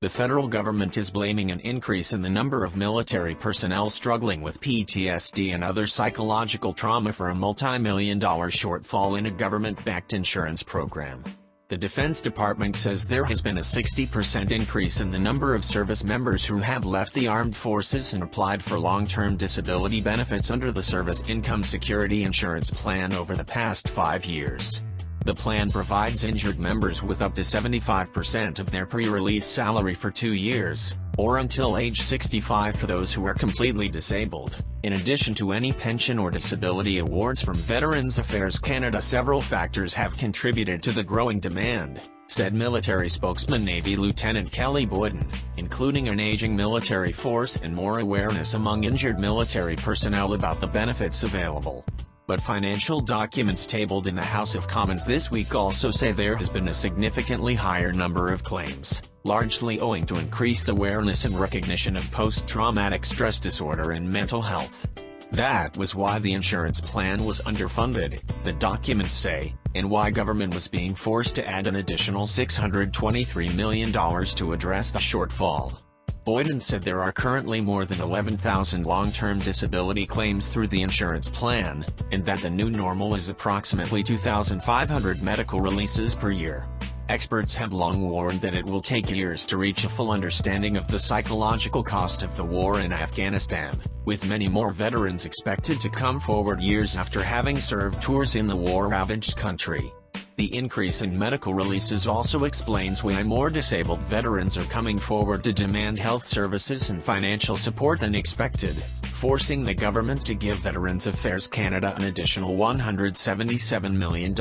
The federal government is blaming an increase in the number of military personnel struggling with PTSD and other psychological trauma for a multi-million-dollar shortfall in a government-backed insurance program. The Defense Department says there has been a 60% increase in the number of service members who have left the armed forces and applied for long-term disability benefits under the Service Income Security Insurance Plan over the past 5 years. The plan provides injured members with up to 75% of their pre-release salary for 2 years, or until age 65 for those who are completely disabled, in addition to any pension or disability awards from Veterans Affairs Canada. Several factors have contributed to the growing demand, said military spokesman Navy Lieutenant Kelly Boyden, including an aging military force and more awareness among injured military personnel about the benefits available. But financial documents tabled in the House of Commons this week also say there has been a significantly higher number of claims, largely owing to increased awareness and recognition of post-traumatic stress disorder and mental health. That was why the insurance plan was underfunded, the documents say, and why government was being forced to add an additional $623 million to address the shortfall. Boyden said there are currently more than 11,000 long-term disability claims through the insurance plan, and that the new normal is approximately 2,500 medical releases per year. Experts have long warned that it will take years to reach a full understanding of the psychological cost of the war in Afghanistan, with many more veterans expected to come forward years after having served tours in the war-ravaged country. The increase in medical releases also explains why more disabled veterans are coming forward to demand health services and financial support than expected, forcing the government to give Veterans Affairs Canada an additional $177 million.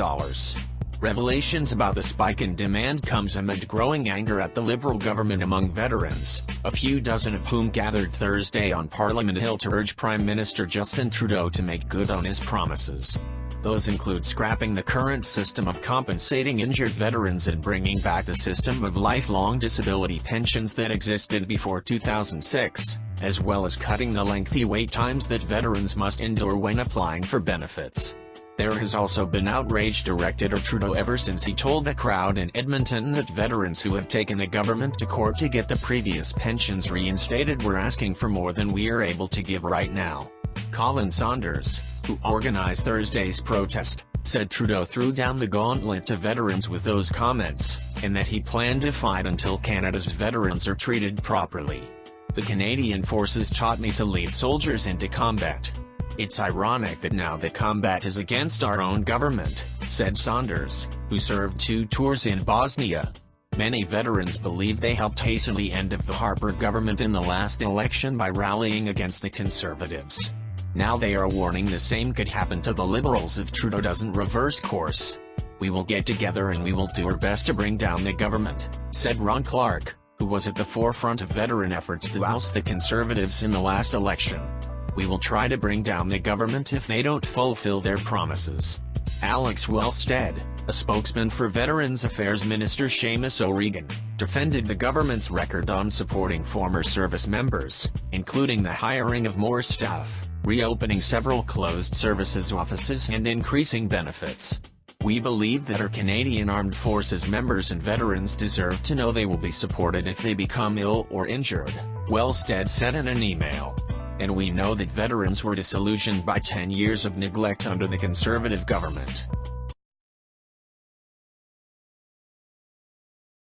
Revelations about the spike in demand comes amid growing anger at the Liberal government among veterans, a few dozen of whom gathered Thursday on Parliament Hill to urge Prime Minister Justin Trudeau to make good on his promises. Those include scrapping the current system of compensating injured veterans and bringing back the system of lifelong disability pensions that existed before 2006, as well as cutting the lengthy wait times that veterans must endure when applying for benefits. There has also been outrage directed at Trudeau ever since he told a crowd in Edmonton that veterans who have taken the government to court to get the previous pensions reinstated were asking for more than we are able to give right now. Colin Saunders, who organized Thursday's protest, said Trudeau threw down the gauntlet to veterans with those comments, and that he planned to fight until Canada's veterans are treated properly. The Canadian Forces taught me to lead soldiers into combat. It's ironic that now the combat is against our own government, said Saunders, who served 2 tours in Bosnia. Many veterans believe they helped hasten the end of the Harper government in the last election by rallying against the Conservatives. Now they are warning the same could happen to the Liberals if Trudeau doesn't reverse course. We will get together and we will do our best to bring down the government, said Ron Clark, who was at the forefront of veteran efforts to oust the Conservatives in the last election. We will try to bring down the government if they don't fulfill their promises. Alex Wellstead, a spokesman for Veterans Affairs Minister Seamus O'Regan, defended the government's record on supporting former service members, including the hiring of more staff, reopening several closed services offices and increasing benefits. We believe that our Canadian Armed Forces members and veterans deserve to know they will be supported if they become ill or injured, Wellstead said in an email. And we know that veterans were disillusioned by 10 years of neglect under the Conservative government.